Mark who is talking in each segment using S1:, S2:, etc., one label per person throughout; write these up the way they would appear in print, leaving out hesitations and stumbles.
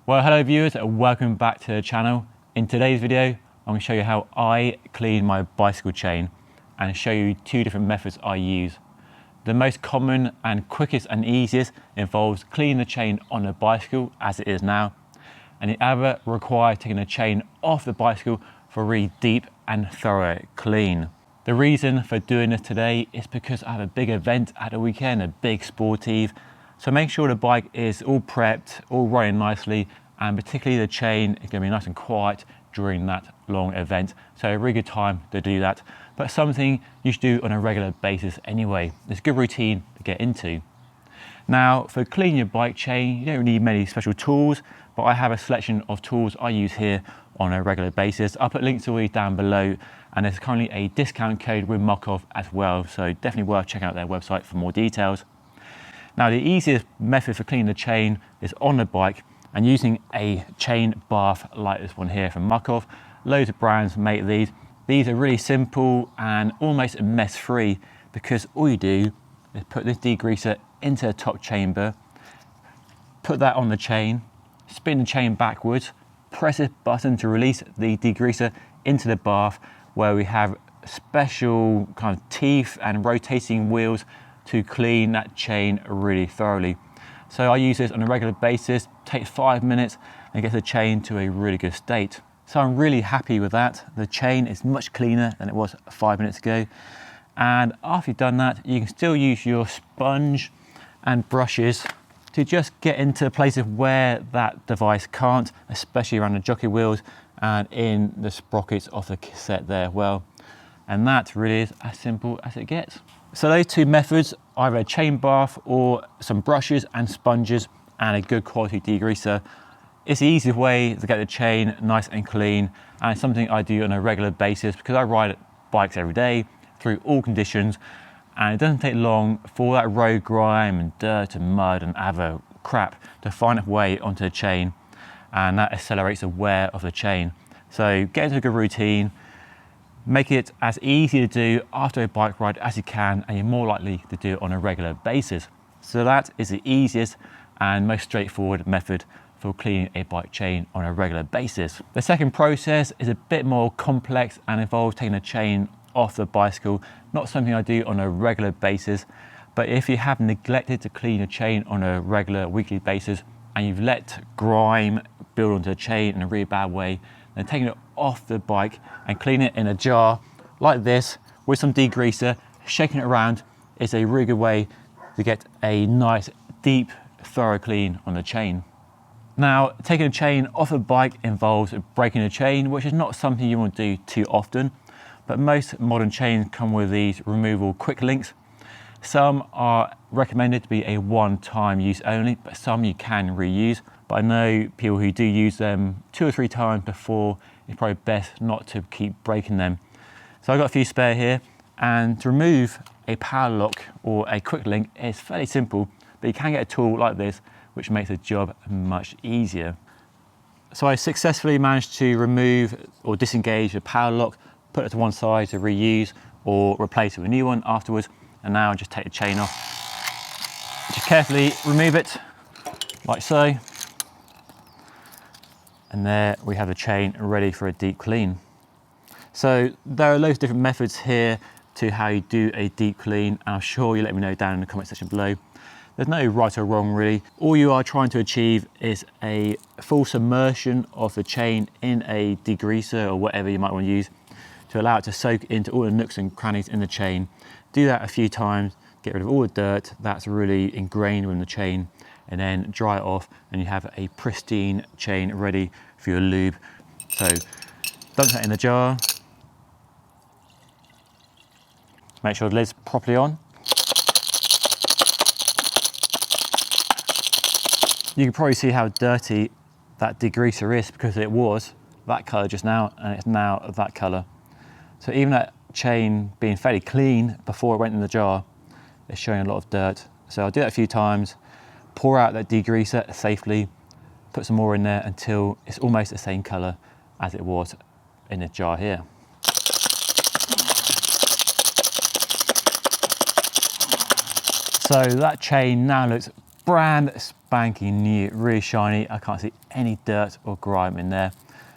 S1: Well, hello viewers, and welcome back to the channel. In today's video, I'm going to show you how I clean my bicycle chain and show you two different methods I use. The most common and quickest and easiest involves cleaning the chain on the bicycle as it is now, and the other requires taking the chain off the bicycle for a really deep and thorough clean. The reason for doing this today is because I have a big event at the weekend, a big sport eve. So make sure the bike is all prepped, all running nicely, and particularly the chain is going to be nice and quiet during that long event. So a really good time to do that, but something you should do on a regular basis anyway. It's a good routine to get into. Now, for cleaning your bike chain, you don't need many special tools, but I have a selection of tools I use here on a regular basis. I'll put links to all these down below, and there's currently a discount code with Mokov as well, so definitely worth checking out their website for more details. Now, the easiest method for cleaning the chain is on the bike and using a chain bath like this one here from Mokov. Loads of brands make these. These are really simple and almost mess-free because all you do is put this degreaser into the top chamber, put that on the chain, spin the chain backwards, press this button to release the degreaser into the bath where we have special kind of teeth and rotating wheels to clean that chain really thoroughly. So I use this on a regular basis, takes 5 minutes and gets the chain to a really good state. So I'm really happy with that. The chain is much cleaner than it was 5 minutes ago. And after you've done that, you can still use your sponge and brushes to just get into places where that device can't, especially around the jockey wheels and in the sprockets of the cassette there as well. And that really is as simple as it gets. So those two methods, either a chain bath or some brushes and sponges and a good quality degreaser, it's the easiest way to get the chain nice and clean, and it's something I do on a regular basis because I ride bikes every day through all conditions, and it doesn't take long for that road grime and dirt and mud and other crap to find its way onto the chain, and that accelerates the wear of the chain. So get into a good routine. Make it as easy to do after a bike ride as you can, and you're more likely to do it on a regular basis. So that is the easiest and most straightforward method for cleaning a bike chain on a regular basis. The second process is a bit more complex and involves taking a chain off the bicycle. Not something I do on a regular basis, but if you have neglected to clean a chain on a regular weekly basis and you've let grime build onto the chain in a really bad way, then taking it off the bike and cleaning it in a jar like this with some degreaser, shaking it around, is a really good way to get a nice, deep, thorough clean on the chain. Now, taking a chain off a bike involves breaking the chain, which is not something you want to do too often, but most modern chains come with these removable quick links. Some are recommended to be a one-time use only, but some you can reuse. But I know people who do use them 2 or 3 times before, it's probably best not to keep breaking them. So I've got a few spare here, and to remove a power lock or a quick link is fairly simple, but you can get a tool like this which makes the job much easier. So I successfully managed to remove or disengage the power lock, put it to one side to reuse or replace it with a new one afterwards, and now I just take the chain off. Just carefully remove it like so. And there we have the chain ready for a deep clean. So there are loads of different methods here to how you do a deep clean, and I'm sure you'll let me know down in the comment section below. There's no right or wrong really. All you are trying to achieve is a full submersion of the chain in a degreaser or whatever you might want to use to allow it to soak into all the nooks and crannies in the chain. Do that a few times, get rid of all the dirt that's really ingrained within the chain, and then dry it off, and you have a pristine chain ready for your lube. So dump that in the jar. Make sure the lid's properly on. You can probably see how dirty that degreaser is because it was that colour just now and it's now that colour. So even that chain being fairly clean before it went in the jar, it's showing a lot of dirt. So I'll do that a few times, pour out that degreaser safely, put some more in there until it's almost the same colour as it was in the jar here. So that chain now looks brand spanking new, really shiny. I can't see any dirt or grime in there.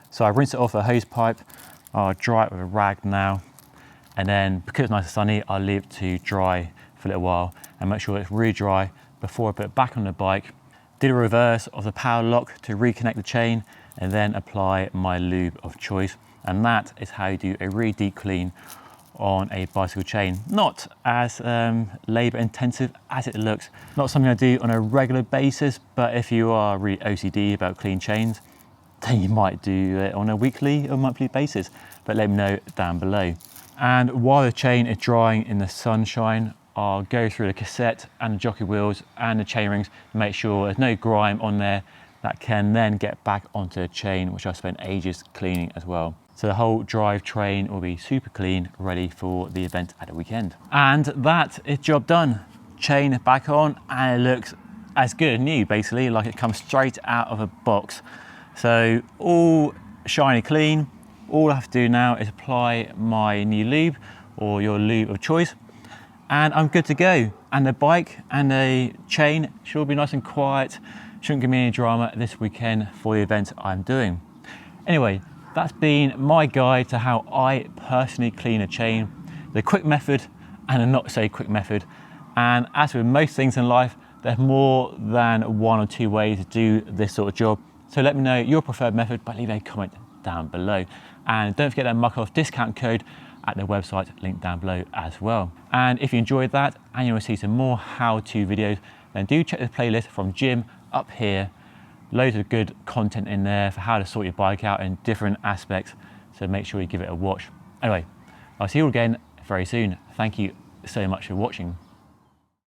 S1: So I rinse it off a hose pipe. I'll dry it with a rag now. And then because it's nice and sunny, I'll leave it to dry for a little while and make sure it's really dry before I put it back on the bike. Do the reverse of the power lock to reconnect the chain and then apply my lube of choice. And that is how you do a really deep clean on a bicycle chain. Not as labor intensive as it looks. Not something I do on a regular basis, but if you are really OCD about clean chains, then you might do it on a weekly or monthly basis, but let me know down below. And while the chain is drying in the sunshine, I'll go through the cassette and the jockey wheels and the chain rings to make sure there's no grime on there that can then get back onto the chain, which I spent ages cleaning as well. So the whole drivetrain will be super clean, ready for the event at the weekend. And that is job done. Chain back on, and it looks as good as new, basically, like it comes straight out of a box. So all shiny clean. All I have to do now is apply my new lube or your lube of choice, and I'm good to go. And the bike and the chain should all be nice and quiet. Shouldn't give me any drama this weekend for the event I'm doing. Anyway, that's been my guide to how I personally clean a chain, the quick method and a not so quick method. And as with most things in life, there's more than one or two ways to do this sort of job. So let me know your preferred method by leaving a comment down below. And don't forget that muck off discount code at the website linked down below as well. And if you enjoyed that and you want to see some more how-to videos, then do check the playlist from Jim up here. Loads of good content in there for how to sort your bike out in different aspects. So make sure you give it a watch. Anyway, I'll see you all again very soon. Thank you so much for watching.